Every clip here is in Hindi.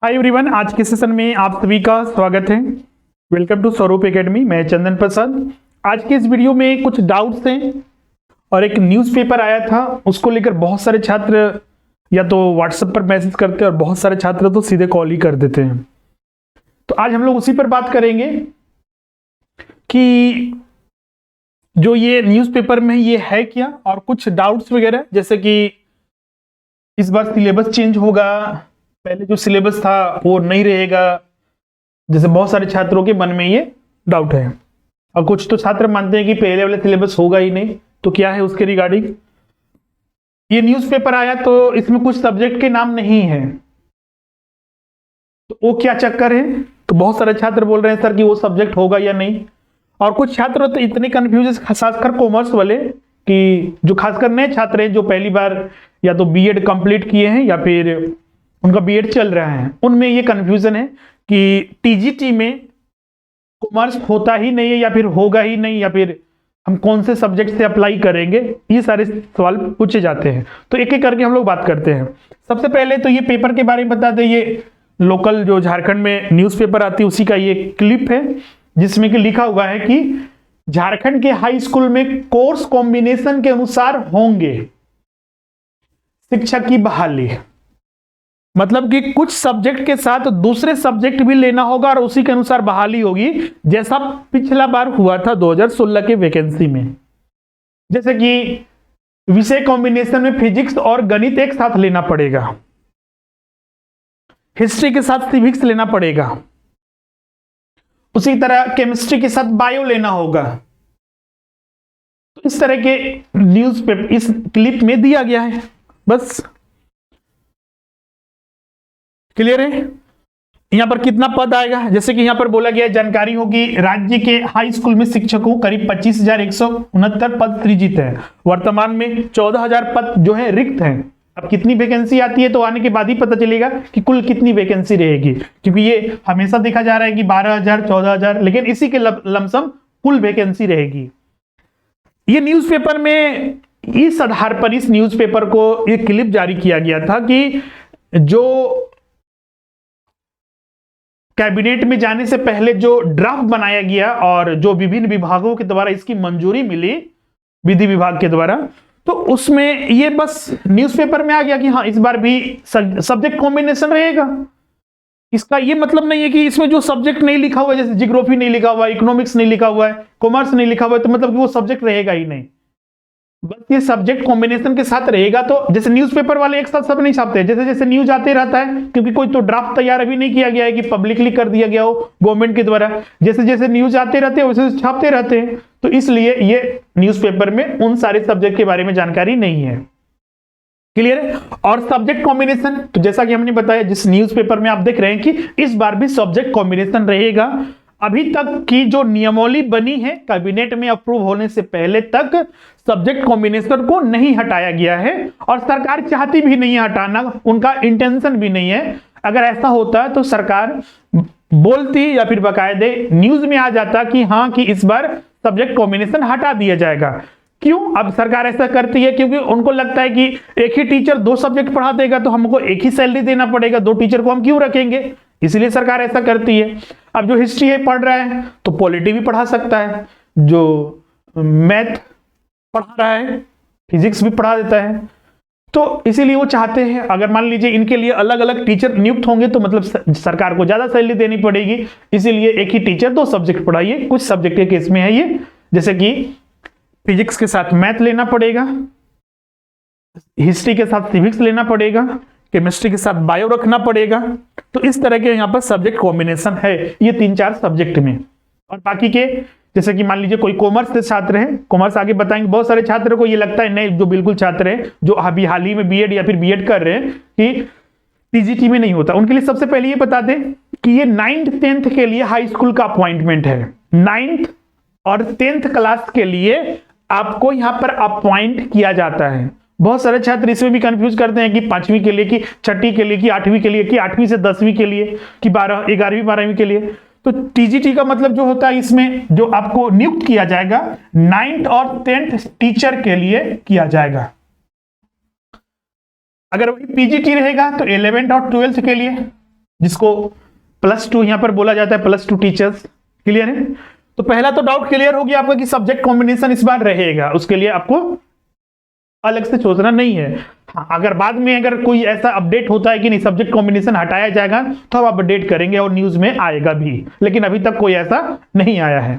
हाय एवरीवन, आज के सेशन में आप सभी का स्वागत है। वेलकम टू स्वरूप एकेडमी। मैं चंदन प्रसाद। आज के इस वीडियो में कुछ डाउट्स हैं और एक न्यूज़पेपर आया था, उसको लेकर बहुत सारे छात्र या तो व्हाट्सएप पर मैसेज करते हैं और बहुत सारे छात्र तो सीधे कॉल ही कर देते हैं। तो आज हम लोग उसी पर बात करेंगे कि जो ये न्यूज़पेपर में ये है क्या, और कुछ डाउट्स वगैरह, जैसे कि इस बार सिलेबस चेंज होगा, पहले जो सिलेबस था वो नहीं रहेगा, जैसे बहुत सारे छात्रों के मन में ये डाउट है। और कुछ तो छात्र मानते हैं कि पहले वाले सिलेबस होगा ही नहीं, तो क्या है उसके रिगार्डिंग। ये न्यूज़पेपर आया तो इसमें कुछ सब्जेक्ट के नाम नहीं है, तो वो क्या चक्कर है। तो बहुत सारे छात्र बोल रहे हैं सर कि वो सब्जेक्ट होगा या नहीं, और कुछ छात्र तो इतने कंफ्यूज, खासकर कॉमर्स वाले, कि जो खासकर नए छात्र हैं जो पहली बार या तो बीएड कंप्लीट किए हैं या फिर उनका बीएड चल रहा है, उनमें ये कंफ्यूजन है कि टीजीटी में कॉमर्स होता ही नहीं है या फिर होगा ही नहीं, या फिर हम कौन से सब्जेक्ट से अप्लाई करेंगे। ये सारे सवाल पूछे जाते हैं, तो एक एक करके हम लोग बात करते हैं। सबसे पहले तो ये पेपर के बारे में बता दें। ये लोकल जो झारखंड में न्यूज़पेपर आती है उसी का ये क्लिप है, जिसमें कि लिखा हुआ है कि झारखंड के हाई स्कूल में कोर्स कॉम्बिनेशन के अनुसार होंगे शिक्षक की बहाली। मतलब कि कुछ सब्जेक्ट के साथ दूसरे सब्जेक्ट भी लेना होगा और उसी के अनुसार बहाली होगी, जैसा पिछला बार हुआ था 2016 के वैकेंसी में। जैसे कि विषय कॉम्बिनेशन में फिजिक्स और गणित एक साथ लेना पड़ेगा, हिस्ट्री के साथ सिविक्स लेना पड़ेगा, उसी तरह केमिस्ट्री के साथ बायो लेना होगा। तो इस तरह के न्यूज़पेपर इस क्लिप में दिया गया है। बस क्लियर है। यहां पर कितना पद आएगा, जैसे कि यहां पर बोला गया जानकारी होगी, राज्य के हाई स्कूल में शिक्षकों करीब 25,169 पद सृजित है। वर्तमान में 14,000 पद जो है रिक्त हैं। अब कितनी वैकेंसी आती है तो आने के बाद ही पता चलेगा कि कुल कितनी वैकेंसी रहेगी, क्योंकि ये हमेशा देखा जा रहा है कि 12,000 14,000, लेकिन इसी के लमसम कुल वैकेंसी रहेगी। ये न्यूज़पेपर में इस आधार पर इस न्यूज़पेपर को एक क्लिप जारी किया गया था कि जो कैबिनेट में जाने से पहले जो ड्राफ्ट बनाया गया और जो विभिन्न विभागों के द्वारा इसकी मंजूरी मिली, विधि विभाग के द्वारा, तो उसमें ये बस न्यूज़पेपर में आ गया कि हाँ इस बार भी सब्जेक्ट कॉम्बिनेशन रहेगा। इसका ये मतलब नहीं है कि इसमें जो सब्जेक्ट नहीं लिखा हुआ है, जैसे जियोग्राफी नहीं लिखा हुआ है, इकोनॉमिक्स नहीं लिखा हुआ है, कॉमर्स नहीं लिखा हुआ है, तो मतलब कि वो सब्जेक्ट रहेगा ही नहीं। बस ये सब्जेक्ट कॉम्बिनेशन के साथ रहेगा। तो जैसे न्यूज़पेपर वाले एक साथ सब नहीं छापते, जैसे जैसे न्यूज आते रहता है, क्योंकि कोई तो ड्राफ्ट तैयार अभी नहीं किया गया है कि पब्लिकली कर दिया गया हो गवर्नमेंट के द्वारा। जैसे जैसे न्यूज आते रहते हैं वैसे छापते रहते हैं, तो इसलिए ये न्यूज़पेपर में उन सारे सब्जेक्ट के बारे में जानकारी नहीं है। क्लियर है। और सब्जेक्ट कॉम्बिनेशन, तो जैसा कि हमने बताया, जिस न्यूज़पेपर में आप देख रहे हैं कि इस बार भी सब्जेक्ट कॉम्बिनेशन रहेगा। अभी तक की जो नियमावली बनी है कैबिनेट में अप्रूव होने से पहले तक सब्जेक्ट कॉम्बिनेशन को नहीं हटाया गया है, और सरकार चाहती भी नहीं है हटाना, उनका इंटेंशन भी नहीं है। अगर ऐसा होता तो सरकार बोलती या फिर बाकायदे न्यूज में आ जाता कि हाँ कि इस बार सब्जेक्ट कॉम्बिनेशन हटा दिया जाएगा। क्यों अब सरकार ऐसा करती है? क्योंकि उनको लगता है कि एक ही टीचर 2 सब्जेक्ट पढ़ा देगा तो हमको एक ही सैलरी देना पड़ेगा, 2 टीचर को हम क्यों रखेंगे, इसलिए सरकार ऐसा करती है। अब जो हिस्ट्री है पढ़ रहा है तो पॉलिटी भी पढ़ा सकता है, जो मैथ पढ़ा रहा है फिजिक्स भी पढ़ा देता है। तो इसीलिए वो चाहते हैं, अगर मान लीजिए इनके लिए अलग अलग टीचर नियुक्त होंगे तो मतलब सरकार को ज्यादा सैलरी देनी पड़ेगी, इसीलिए एक ही टीचर 2 सब्जेक्ट पढ़ाइए। कुछ सब्जेक्ट के केस में है ये, जैसे कि फिजिक्स के साथ मैथ लेना पड़ेगा, हिस्ट्री के साथ सिविक्स लेना पड़ेगा, केमिस्ट्री के साथ बायो रखना पड़ेगा। तो इस तरह के यहाँ पर सब्जेक्ट कॉम्बिनेशन है ये 3-4 सब्जेक्ट में। और बाकी के, जैसे कि मान लीजिए कोई कॉमर्स से छात्र हैं, कॉमर्स आगे बताएंगे, बहुत सारे छात्रों को ये लगता है, नहीं जो बिल्कुल छात्र हैं जो अभी हाल ही में बीएड या फिर बीएड कर रहे हैं, कि टीजीटी में नहीं होता, उनके लिए सबसे पहले ये बता दें कि ये 9th 10th के लिए हाई स्कूल का अपॉइंटमेंट है। 9th और 10th क्लास के लिए आपको यहाँ पर अपॉइंट किया जाता है। बहुत सारे छात्र इसमें भी कंफ्यूज करते हैं कि 5वीं के लिए, कि 6ठी के लिए, कि 8वीं के लिए, कि 8वीं से 10वीं के लिए, कि 11वीं 12वीं के लिए। तो टीजीटी का मतलब जो होता है, इसमें जो आपको नियुक्त किया जाएगा 9th और 10th टीचर के लिए किया जाएगा। अगर वही पीजीटी रहेगा तो 11th और 12th के लिए, जिसको +2 यहां पर बोला जाता है, +2 टीचर्स। क्लियर है? तो पहला तो डाउट क्लियर हो गया आपका कि सब्जेक्ट कॉम्बिनेशन इस बार रहेगा, उसके लिए आपको अलग से सोचना नहीं है। हाँ, अगर बाद में अगर कोई ऐसा अपडेट होता है कि नहीं सब्जेक्ट कॉम्बिनेशन हटाया जाएगा तो हम अपडेट करेंगे और न्यूज में आएगा भी, लेकिन अभी तक कोई ऐसा नहीं आया है।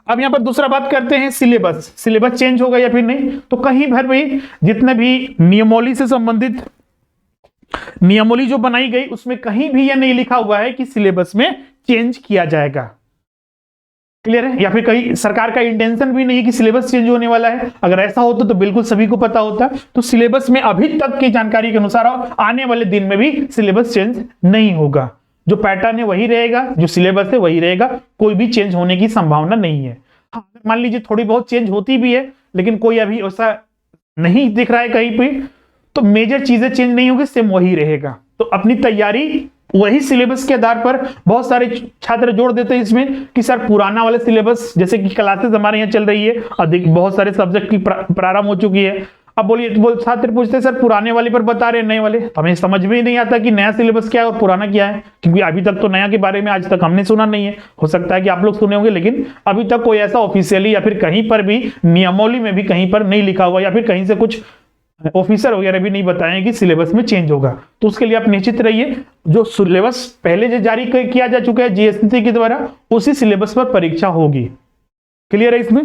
अब यहां पर दूसरा बात करते हैं सिलेबस। सिलेबस चेंज होगा या फिर नहीं? तो कहीं भर भी जितने भी नियमावली से संबंधित नियमावली जो बनाई गई उसमें कहीं भी यह नहीं लिखा हुआ है कि सिलेबस में चेंज किया जाएगा। क्लियर है? या फिर कहीं सरकार का इंटेंशन भी नहीं है कि सिलेबस चेंज होने वाला है। अगर ऐसा होता तो बिल्कुल सभी को पता होता। तो सिलेबस में अभी तक की जानकारी के अनुसार आने वाले दिन में भी सिलेबस चेंज नहीं होगा। जो पैटर्न है वही रहेगा, जो सिलेबस है वही रहेगा, कोई भी चेंज होने की संभावना नहीं है। हाँ, मान लीजिए थोड़ी बहुत चेंज होती भी है, लेकिन कोई अभी ऐसा नहीं दिख रहा है कहीं पे, तो मेजर चीजें चेंज नहीं होगी, सेम वही रहेगा। तो अपनी तैयारी वही सिलेबस के आधार पर बहुत सारे छात्र जोड़ देते हैं इसमें कि सर पुराना वाला सिलेबस, जैसे कि क्लासेस हमारे यहाँ चल रही है, अधिक बहुत सारे सब्जेक्ट की प्रारंभ हो चुकी है। अब बोलिए छात्र पूछते हैं सर पुराने वाले पर बता रहे नए वाले, तो हमें समझ में ही नहीं आता कि नया सिलेबस क्या है और पुराना क्या है, क्योंकि अभी तक तो नया के बारे में आज तक हमने सुना नहीं है। हो सकता है कि आप लोग सुने होंगे, लेकिन अभी तक कोई ऐसा ऑफिशियली या फिर कहीं पर भी नियमावली में भी कहीं पर नहीं लिखा हुआ, या फिर कहीं से कुछ ऑफिसर वगैरह भी नहीं बताएं कि सिलेबस में चेंज होगा। तो उसके लिए आप निश्चित रहिए, जो सिलेबस पहले जो जारी किया जा चुका है जीएसटी के द्वारा, उसी सिलेबस पर परीक्षा होगी। क्लियर है इसमें?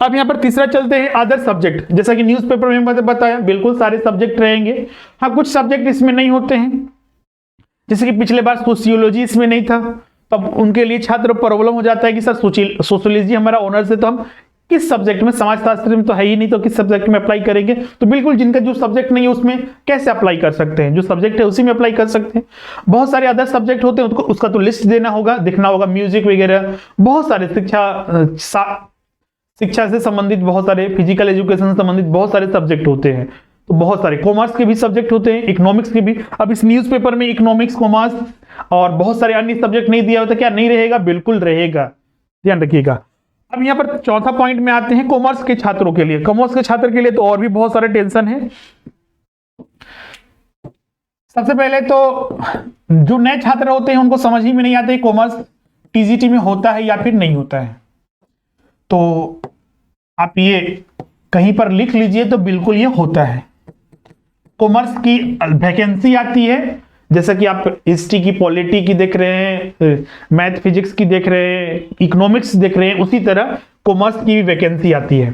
अब यहां पर तीसरा चलते हैं अदर सब्जेक्ट। जैसा कि न्यूज़पेपर में मैंने बताया, बिल्कुल सारे सब्जेक्ट रहेंगे। हाँ, कुछ सब्जेक्ट इसमें नहीं होते हैं, जैसे कि पिछले बार सोशियोलॉजी इसमें नहीं था, तब उनके लिए छात्र प्रॉब्लम हो जाता है कि सर सोशियोलॉजी हमारा ऑनर्स है, तो हम किस सब्जेक्ट में, समाजशास्त्र में तो है ही नहीं, तो किस सब्जेक्ट में अप्लाई करेंगे? तो बिल्कुल जिनका जो सब्जेक्ट नहीं है उसमें कैसे अप्लाई कर सकते हैं, जो सब्जेक्ट है उसी में अप्लाई कर सकते हैं। बहुत सारे अदर सब्जेक्ट होते हैं, उसका तो लिस्ट देना होगा, दिखना होगा, म्यूजिक वगैरह, बहुत सारे शिक्षा से संबंधित बहुत सारे, फिजिकल एजुकेशन से संबंधित बहुत सारे सब्जेक्ट होते हैं। तो बहुत सारे कॉमर्स के भी सब्जेक्ट होते हैं, इकोनॉमिक्स के भी। अब इस न्यूज़पेपर में इकोनॉमिक्स, कॉमर्स और बहुत सारे अन्य सब्जेक्ट नहीं दिया होता, क्या नहीं रहेगा? बिल्कुल रहेगा, ध्यान रखिएगा। अब यहाँ पर चौथा पॉइंट में आते हैं कॉमर्स के छात्रों के लिए। कॉमर्स के छात्र के लिए तो और भी बहुत सारे टेंशन है। सबसे पहले तो जो नए छात्र होते हैं उनको समझ ही में नहीं आता कॉमर्स टीजीटी में होता है या फिर नहीं होता है। तो आप ये कहीं पर लिख लीजिए, तो बिल्कुल ये होता है। कॉमर्स की वैकेंसी आती है, जैसा कि आप हिस्ट्री की, पॉलिटी की देख रहे हैं, मैथ फिजिक्स की देख रहे हैं, इकोनॉमिक्स देख रहे हैं, उसी तरह कॉमर्स की भी वैकेंसी आती है।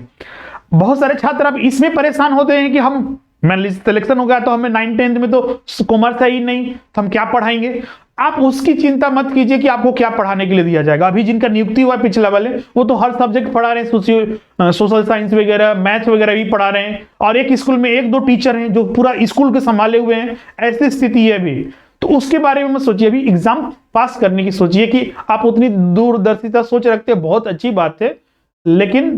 बहुत सारे छात्र अब इसमें परेशान होते हैं कि हम मान लीजिए सिलेक्शन हो गया तो हमें 9th-10th में तो कॉमर्स है ही नहीं, तो हम क्या पढ़ाएंगे? आप उसकी चिंता मत कीजिए कि आपको क्या पढ़ाने के लिए दिया जाएगा। अभी जिनका नियुक्ति हुआ है पिछला वाले, वो तो हर सब्जेक्ट पढ़ा रहे हैं, सोशल साइंस वगैरह, मैथ्स वगैरह भी पढ़ा रहे हैं, और एक स्कूल में 1-2 टीचर हैं जो पूरा स्कूल के संभाले हुए हैं। ऐसी स्थिति है अभी, तो उसके बारे में मत सोचिए, अभी एग्जाम पास करने की सोचिए। कि आप उतनी दूरदर्शिता सोच रखते हैं, बहुत अच्छी बात है, लेकिन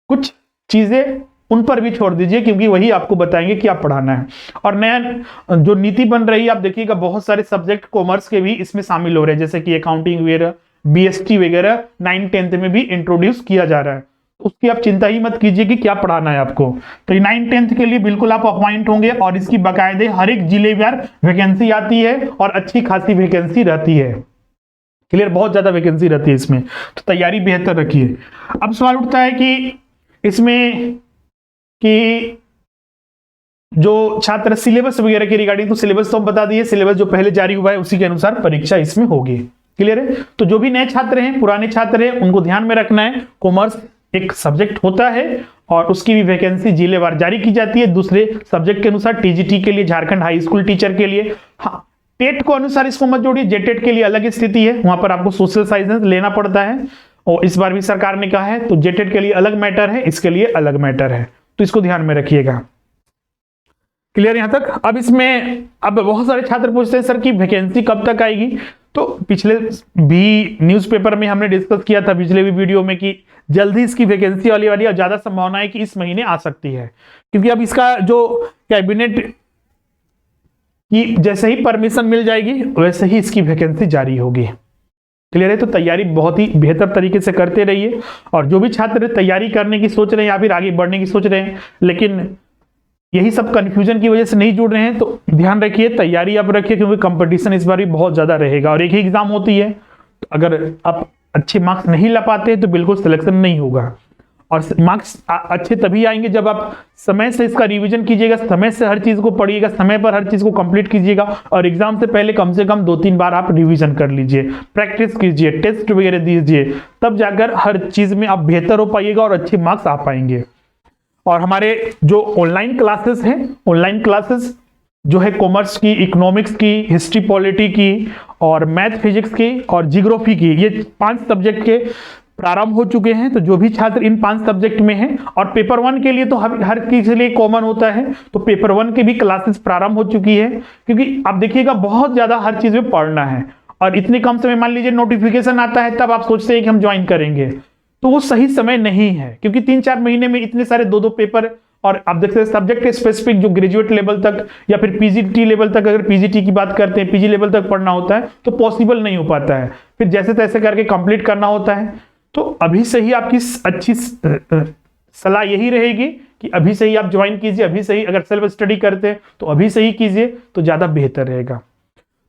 कुछ चीजें उन पर भी छोड़ दीजिए, क्योंकि वही आपको बताएंगे कि आप पढ़ाना है। और नया जो नीति बन रही है, आप देखिएगा बहुत सारे सब्जेक्ट कॉमर्स के भी इसमें शामिल हो रहे हैं, जैसे कि अकाउंटिंग वगैरह, बीएसटी वगैरह 9th-10th में भी इंट्रोड्यूस किया जा रहा है। उसकी आप चिंता ही मत कीजिए कि क्या पढ़ाना है आपको। तो 9th-10th के लिए बिल्कुल आप अपॉइंट होंगे, और इसकी बाकायदे हर एक जिले में वैकेंसी आती है, और अच्छी खासी वैकेंसी रहती है। क्लियर? बहुत ज्यादा वैकेंसी रहती है इसमें, तो तैयारी बेहतर रखिए। अब सवाल उठता है कि इसमें कि जो छात्र सिलेबस वगैरह के रिगार्डिंग, तो सिलेबस तो हम बता दिए, सिलेबस जो पहले जारी हुआ है उसी के अनुसार परीक्षा इसमें होगी। क्लियर है? तो जो भी नए छात्र हैं, पुराने छात्र हैं, उनको ध्यान में रखना है, कॉमर्स एक सब्जेक्ट होता है और उसकी भी वैकेंसी जिलेवार जारी की जाती है दूसरे सब्जेक्ट के अनुसार। टीजीटी के लिए, झारखंड हाई स्कूल टीचर के लिए, हाँ, टेट को अनुसार इसको मत जोड़िए, जेटेट के लिए अलग स्थिति है, वहां पर आपको सोशल साइंसेस लेना पड़ता है, और इस बार भी सरकार ने कहा है, तो जेटेट के लिए अलग मैटर है, इसके लिए अलग मैटर है, तो इसको ध्यान में रखिएगा। क्लियर यहां तक? अब इसमें अब बहुत सारे छात्र पूछते हैं सर कि वैकेंसी कब तक आएगी? तो पिछले भी न्यूज़पेपर में हमने डिस्कस किया था, पिछले भी वीडियो में, कि जल्दी इसकी वैकेंसी वाली और ज्यादा संभावना है कि इस महीने आ सकती है, क्योंकि अब इसका जो कैबिनेट की जैसे ही परमिशन मिल जाएगी वैसे ही इसकी वैकेंसी जारी होगी। क्लियर है? तो तैयारी बहुत ही बेहतर तरीके से करते रहिए, और जो भी छात्र तैयारी करने की सोच रहे हैं या फिर आगे बढ़ने की सोच रहे हैं, लेकिन यही सब कंफ्यूजन की वजह से नहीं जुड़ रहे हैं तो ध्यान रखिए, तैयारी आप रखिए, क्योंकि कंपटीशन इस बार भी बहुत ज्यादा रहेगा और एक ही एग्जाम होती है। तो अगर आप अच्छे मार्क्स नहीं ला पाते तो बिल्कुल सिलेक्शन नहीं होगा। और मार्क्स अच्छे तभी आएंगे जब आप समय से इसका रिवीजन कीजिएगा, समय से हर चीज को पढ़िएगा, समय पर हर चीज को कंप्लीट कीजिएगा और एग्जाम से पहले कम से कम 2-3 बार आप रिवीजन कर लीजिए, प्रैक्टिस कीजिए, टेस्ट वगैरह दीजिए, तब जाकर हर चीज में आप बेहतर हो पाइएगा और अच्छे मार्क्स आ पाएंगे। और हमारे जो ऑनलाइन क्लासेस हैं, ऑनलाइन क्लासेस जो है कॉमर्स की, इकोनॉमिक्स की, हिस्ट्री पॉलिटी की और मैथ फिजिक्स की और जियोग्राफी की, ये 5 सब्जेक्ट के प्रारंभ हो चुके हैं। तो जो भी छात्र इन 5 सब्जेक्ट में हैं, और पेपर 1 के लिए तो हर चीज के लिए कॉमन होता है, तो पेपर 1 के भी क्लासेस प्रारंभ हो चुकी है। क्योंकि आप देखिएगा बहुत ज्यादा हर चीज में पढ़ना है और इतने कम समय, मान लीजिए नोटिफिकेशन आता है तब आप सोचते हैं कि हम ज्वाइन करेंगे, तो वो सही समय नहीं है। क्योंकि 3-4 महीने में इतने सारे 2-2 पेपर, और आप देखते हैं सब्जेक्ट स्पेसिफिक जो ग्रेजुएट लेवल तक या फिर पीजीटी लेवल तक, अगर पीजीटी की बात करते हैं, पीजी लेवल तक पढ़ना होता है तो पॉसिबल नहीं हो पाता है, फिर जैसे तैसे करके कंप्लीट करना होता है। तो अभी से ही आपकी अच्छी सलाह यही रहेगी कि अभी से ही आप ज्वाइन कीजिए, अभी से ही अगर सेल्फ स्टडी करते हैं तो अभी से ही कीजिए तो ज्यादा बेहतर रहेगा।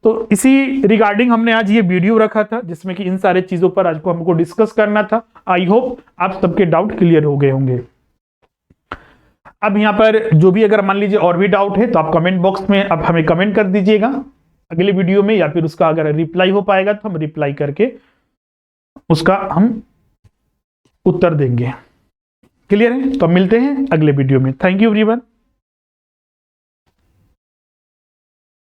तो इसी रिगार्डिंग हमने आज ये वीडियो रखा था जिसमें कि इन सारे चीजों पर आज को हमको डिस्कस करना था। आई होप आप सबके डाउट क्लियर हो गए होंगे। अब यहाँ पर जो भी अगर मान लीजिए और भी डाउट है तो आप कमेंट बॉक्स में आप हमें कमेंट कर दीजिएगा अगले वीडियो में, या फिर उसका अगर रिप्लाई हो पाएगा तो हम रिप्लाई करके उसका हम उत्तर देंगे। क्लियर है? तो मिलते हैं अगले वीडियो में। Thank you everyone.